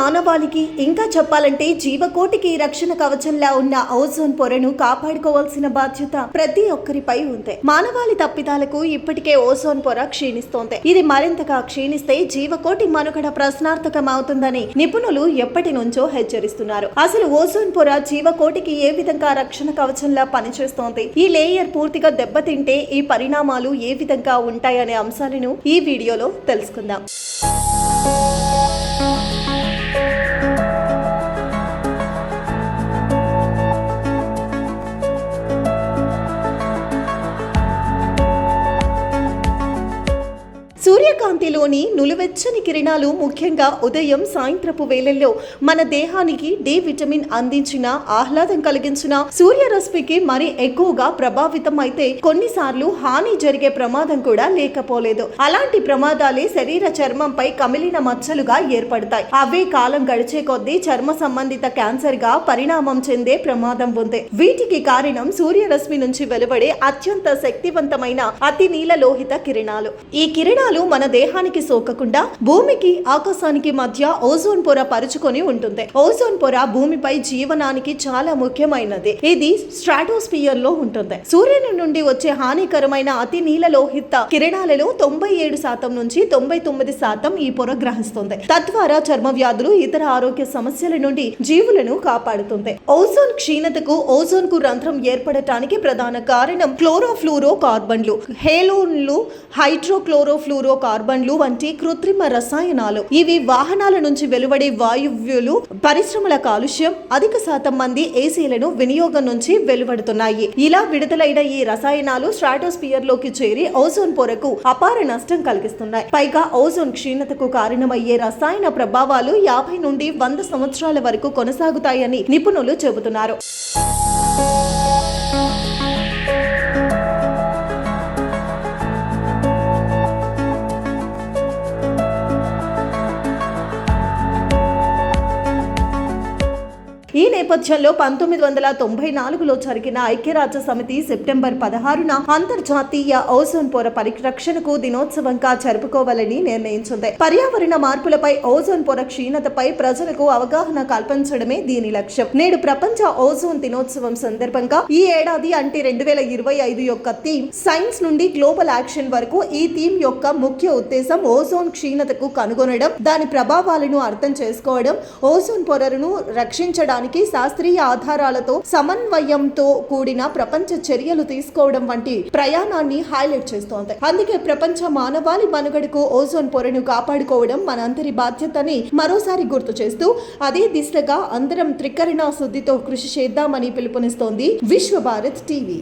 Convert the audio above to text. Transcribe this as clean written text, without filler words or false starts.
మానవాళికి ఇంకా చెప్పాలంటే జీవకోటికి రక్షణ కవచంలా ఉన్న ఓజోన్ పొరను కాపాడుకోవాల్సిన బాధ్యత ప్రతి ఒక్కరిపై ఉంది. మానవాళి తప్పిదాలకు ఇప్పటికే ఓజోన్ పొర క్షీణిస్తోంది. ఇది మరింతగా క్షీణిస్తే జీవకోటి మనుగడ ప్రశ్నార్థకం అవుతుందని నిపుణులు ఎప్పటి నుంచో హెచ్చరిస్తున్నారు. అసలు ఓజోన్ పొర జీవకోటికి ఏ విధంగా రక్షణ కవచంలా పనిచేస్తోంది, ఈ లేయర్ పూర్తిగా దెబ్బతింటే ఈ పరిణామాలు ఏ విధంగా ఉంటాయనే అంశాలను ఈ వీడియోలో తెలుసుకుందాం. సూర్యకాంతిలోని నులివెచ్చని కిరణాలు ముఖ్యంగా ఉదయం సాయంత్రపు వేళల్లో మన దేహానికి డి విటమిన్ అందించిన ఆహ్లాదం కలిగించిన సూర్యరశ్మికి మరి ఎక్కువగా ప్రభావితం అయితే కొన్నిసార్లు హాని జరిగే ప్రమాదం కూడా లేకపోలేదు. అలాంటి ప్రమాదాలే శరీర చర్మంపై కమిలిన మచ్చలుగా ఏర్పడతాయి. అవే కాలం గడిచే కొద్దీ చర్మ సంబంధిత క్యాన్సర్ గా పరిణామం చెందే ప్రమాదం ఉంది. వీటికి కారణం సూర్యరశ్మి నుంచి వెలువడే అత్యంత శక్తివంతమైన అతి నీల లోహిత కిరణాలు. ఈ కిరణాలు మన దేహానికి సోకకుండా భూమికి ఆకాశానికి మధ్య ఓజోన్ పొర పరుచుకొని ఉంటుంది. ఓజోన్ పొర భూమిపై జీవనానికి చాలా ముఖ్యమైనది. ఇది స్ట్రాటోస్ఫియర్ లో ఉంటుంది. సూర్యుని నుండి వచ్చే హానికరమైన అతి నీల లోహిత కిరణాలలో 97% నుంచి 99% ఈ పొర గ్రహిస్తుంది. తద్వారా చర్మ వ్యాధులు, ఇతర ఆరోగ్య సమస్యల నుండి జీవులను కాపాడుతుంది. ఓజోన్ క్షీణతకు, ఓజోన్ కు రంధ్రం ఏర్పడటానికి ప్రధాన కారణం క్లోరోఫ్లూరో కార్బన్లు, హేలోన్లు, హైడ్రోక్లోరోఫ్లూరో కార్బన్లు వంటి కృత్రిమ రసాయనాలు. ఇవి వాహనాల నుంచి వెలువడే వాయువ్యులు, పరిశ్రమల కాలుష్యం, అధిక శాతం మంది ఏసీలను వినియోగం నుంచి వెలువడుతున్నాయి. ఇలా విడుదలైన ఈ రసాయనాలు స్ట్రాటోస్ఫియర్ లోకి చేరి ఓజోన్ పొరకు అపార నష్టం కలిగిస్తున్నాయి. పైగా ఓజోన్ క్షీణతకు కారణమయ్యే రసాయన ప్రభావాలు 50 నుండి 100 సంవత్సరాల వరకు కొనసాగుతాయని నిపుణులు చెబుతున్నారు. ఈ నేపథ్యంలో 1994లో జరిగిన ఐక్యరాజ్య సమితి సెప్టెంబర్ 16న అంతర్జాతీయ ఓజోన్ పొర పరిరక్షణకు దినోత్సవంగా జరుపుకోవాలని నిర్ణయించింది. పర్యావరణ మార్పులపై, ఓజోన్ పొర క్షీణతపై ప్రజలకు అవగాహన కల్పించడమే దీని లక్ష్యం. నేడు ప్రపంచ ఓజోన్ దినోత్సవం సందర్భంగా ఈ ఏడాది అంటే 2025 యొక్క థీమ్ సైన్స్ నుండి గ్లోబల్ యాక్షన్ వరకు. ఈ థీమ్ యొక్క ముఖ్య ఉద్దేశం ఓజోన్ క్షీణతకు కనుగొనడం, దాని ప్రభావాలను అర్థం చేసుకోవడం, ఓజోన్ పొరను రక్షించడానికి శాస్త్రీయ ఆధారాలతో సమన్వయంతో కూడిన ప్రపంచ చర్యలు తీసుకోవడం వంటి ప్రయాణాన్ని హైలైట్ చేస్తోంది. అందుకే ప్రపంచ మానవాళి మనుగడకు ఓజోన్ పొరను కాపాడుకోవడం మనందరి బాధ్యతని మరోసారి గుర్తు చేస్తూ అదే దిశగా అందరం త్రికరణ శుద్ధితో కృషి చేద్దామని పిలుపునిస్తోంది విశ్వ భారత్ టీవీ.